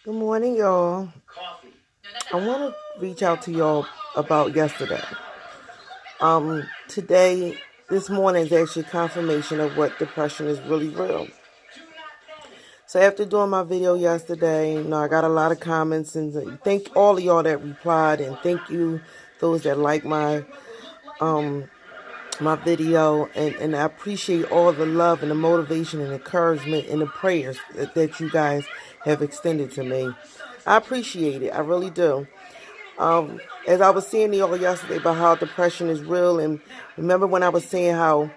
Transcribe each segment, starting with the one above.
Good morning, y'all. I want to reach out to y'all about yesterday. Today, this morning is actually confirmation of what depression is really real. So after doing my video yesterday, I got a lot of comments and thank all of y'all that replied and thank you those that like my video and I appreciate all the love and the motivation and encouragement and the prayers that you guys have extended to me. I appreciate it. I really do. As I was saying to y'all yesterday about how depression is real, and remember when I was saying how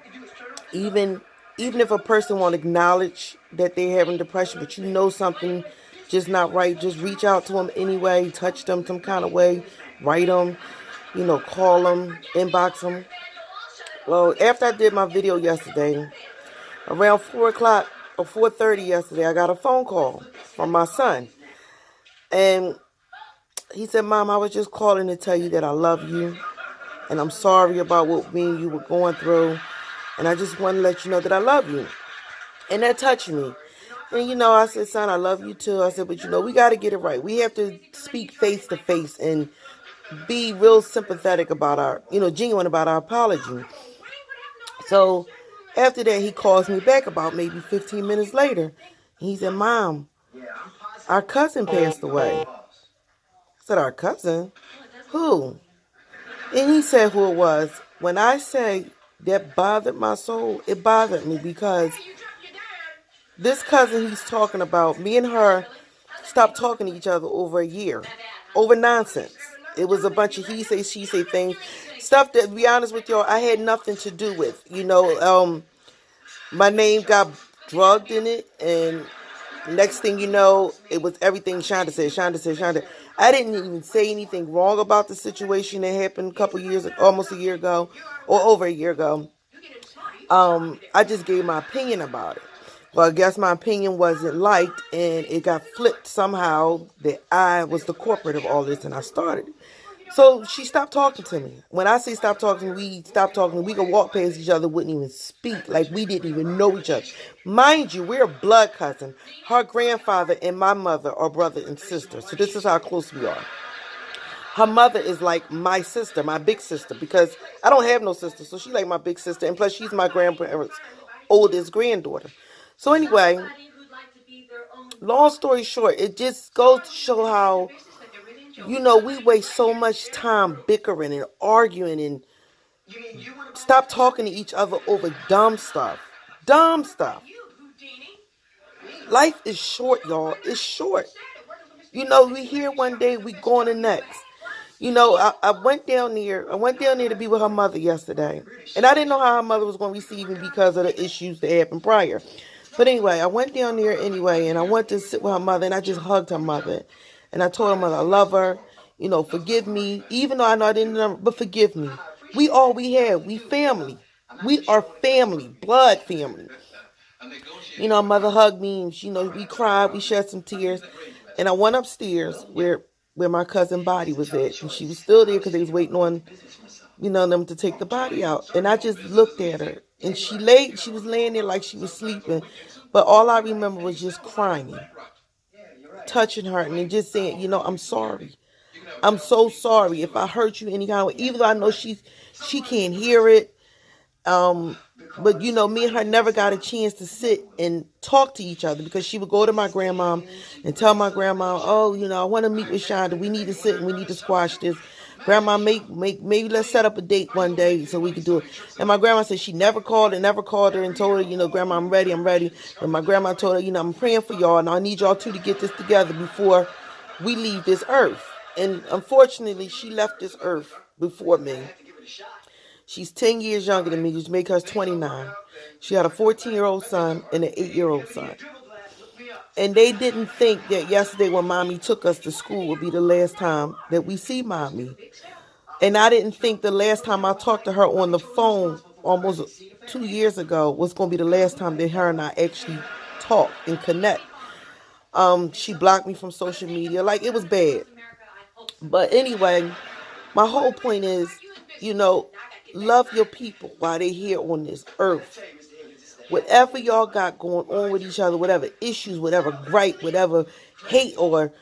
even even if a person won't acknowledge that they're having depression, but you know something just not right, just reach out to them anyway, touch them some kind of way, write them, call them, inbox them. Well, after I did my video yesterday, around 4 o'clock or 4:30 yesterday, I got a phone call from my son. And he said, Mom, I was just calling to tell you that I love you. And I'm sorry about what me and you were going through. And I just want to let you know that I love you. And that touched me. And, I said, son, I love you too. I said, but, we got to get it right. We have to speak face to face and be real sympathetic about genuine about our apology. So after that, he calls me back about maybe 15 minutes later. He said, Mom, our cousin passed away. I said, our cousin? Who? And he said who it was. When I say that bothered my soul, it bothered me because this cousin he's talking about, me and her stopped talking to each other over a year, over nonsense. It was a bunch of he say, she say things, stuff that, to be honest with y'all, I had nothing to do with. My name got drugged in it, and next thing you know, it was everything Shonda said, Shonda said, Shonda. I didn't even say anything wrong about the situation that happened a couple years, almost a year ago, or over a year ago. I just gave my opinion about it. Well, I guess my opinion wasn't liked, and it got flipped somehow that I was the corporate of all this, and I started. So she stopped talking to me. When I say stop talking to me, we stopped talking. We could walk past each other, wouldn't even speak, like we didn't even know each other. Mind you, we're a blood cousin. Her grandfather and my mother are brother and sister. So this is how close we are. Her mother is like my sister, my big sister, because I don't have no sister. So she's like my big sister. And plus she's my grandparents' oldest granddaughter. So anyway, long story short, it just goes to show how, we waste so much time bickering and arguing and stop talking to each other over dumb stuff. Dumb stuff. Life is short, y'all. It's short. We here one day, we going the next. I went down there. I went down there to be with her mother yesterday, and I didn't know how her mother was going to receive me because of the issues that happened prior. But anyway, I went down there anyway, and I went to sit with her mother, and I just hugged her mother, and I told her mother I love her. Forgive me, even though I know I didn't know, but forgive me. We all we have. We family. We are family, blood family. Mother hugged me, and we cried, we shed some tears, and I went upstairs where my cousin body was at, and she was still there because they was waiting on them to take the body out. And I just looked at her, and she was laying there like she was sleeping, but all I remember was just crying, touching her, and then just saying, I'm sorry. I'm so sorry if I hurt you any kind of way. Even though I know she can't hear it. But me and her never got a chance to sit and talk to each other because she would go to my grandma and tell my grandma, oh, I want to meet with Shonda. We need to sit and we need to squash this. Grandma, maybe let's set up a date one day so we can do it. And my grandma said she never called her and told her, Grandma, I'm ready. And my grandma told her, I'm praying for y'all and I need y'all two to get this together before we leave this earth. And unfortunately, she left this earth before me. She's 10 years younger than me, which makes her 29. She had a 14-year-old son and an 8-year-old son. And they didn't think that yesterday when Mommy took us to school would be the last time that we see Mommy. And I didn't think the last time I talked to her on the phone almost 2 years ago was going to be the last time that her and I actually talk and connect. She blocked me from social media. Like, it was bad. But anyway, my whole point is, love your people while they're here on this earth. Whatever y'all got going on with each other, whatever issues, whatever gripe, whatever hate or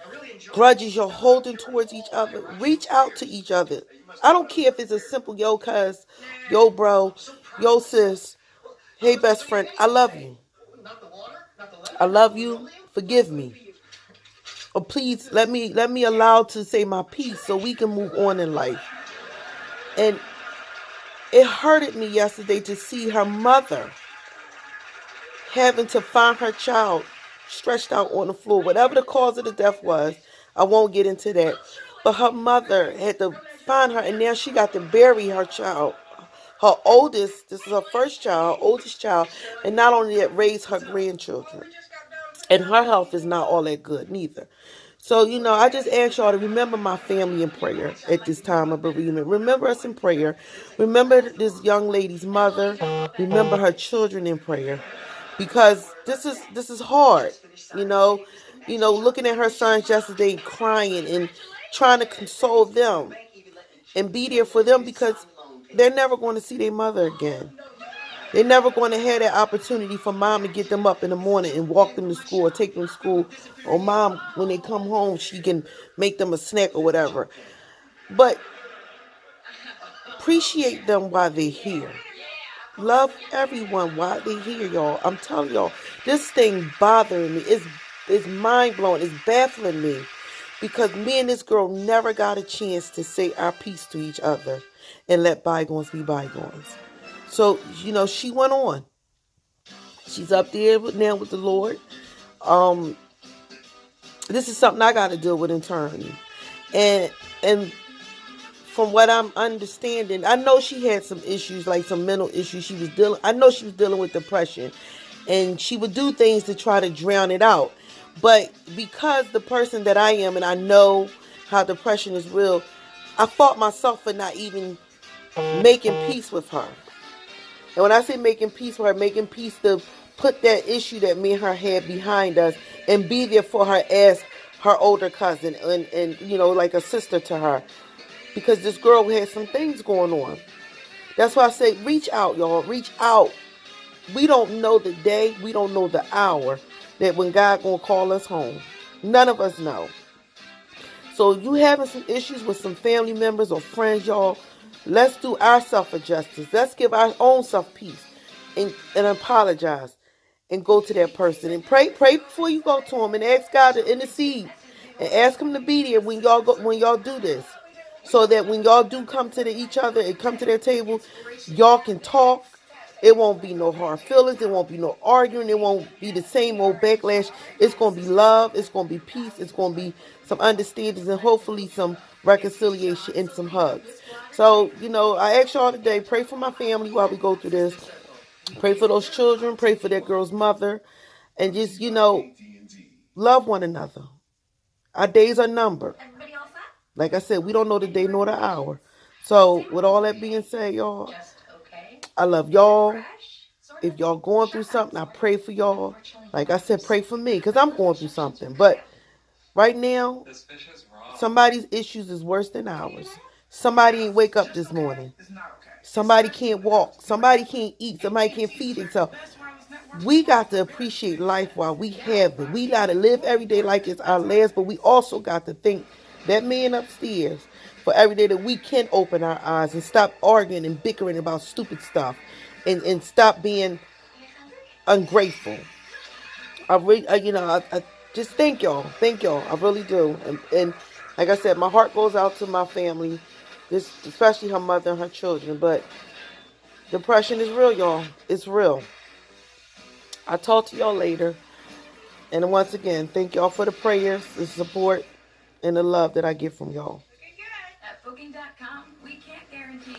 grudges you're holding towards each other, reach out to each other. I don't care if it's a simple yo cuz, yo bro, yo sis, hey best friend, I love you. I love you. Forgive me. Or please let me allow to say my piece so we can move on in life. And it hurted me yesterday to see her mother having to find her child stretched out on the floor. Whatever the cause of the death was, I won't get into that. But her mother had to find her, and now she got to bury her child. Her oldest, this is her first child, oldest child, and not only that, raise her grandchildren. And her health is not all that good neither. So, I just ask y'all to remember my family in prayer at this time of bereavement. Remember us in prayer. Remember this young lady's mother. Remember her children in prayer. Because this is hard, looking at her sons yesterday crying and trying to console them and be there for them, because they're never going to see their mother again. They're never going to have that opportunity for mom to get them up in the morning and walk them to school or take them to school. Or mom, when they come home, she can make them a snack or whatever. But appreciate them while they're here. Love everyone while they're here, y'all. I'm telling y'all, this thing bothering me. It's mind-blowing. It's baffling me. Because me and this girl never got a chance to say our piece to each other and let bygones be bygones. So, she went on. She's up there now with the Lord. This is something I got to deal with internally. And from what I'm understanding, I know she had some issues, like some mental issues. I know she was dealing with depression. And she would do things to try to drown it out. But because the person that I am, and I know how depression is real, I fought myself for not even making peace with her. And when I say making peace with her, making peace to put that issue that me and her had behind us and be there for her as her older cousin and like a sister to her. Because this girl had some things going on. That's why I say reach out, y'all. Reach out. We don't know the day. We don't know the hour that when God gonna call us home. None of us know. So you having some issues with some family members or friends, y'all, let's do ourselves a justice. Let's give our own self peace and apologize and go to that person and pray before you go to him and ask God to intercede and ask him to be there when y'all do this, so that when y'all do come to each other and come to their table, y'all can talk. It won't be no hard feelings. It won't be no arguing. It won't be the same old backlash. It's going to be love. It's going to be peace. It's going to be some understandings and hopefully some reconciliation and some hugs. So, I ask y'all today, pray for my family while we go through this. Pray for those children. Pray for that girl's mother. And just, love one another. Our days are numbered. Like I said, we don't know the day nor the hour. So, with all that being said, y'all, I love y'all. If y'all going through something, I pray for y'all. Like I said, pray for me, because I'm going through something. But right now, somebody's issues is worse than ours. Somebody ain't wake up this morning. Somebody can't walk. Somebody can't eat. Somebody can't feed themselves. We got to appreciate life while we have it. We got to live every day like it's our last, but we also got to think that man upstairs for every day that we can open our eyes and stop arguing and bickering about stupid stuff and stop being ungrateful. I just thank y'all. Thank y'all. I really do. And like I said, my heart goes out to my family, especially her mother and her children. But depression is real, y'all. It's real. I'll talk to y'all later. And once again, thank y'all for the prayers, the support, and the love that I get from y'all. At Booking.com, we can't guarantee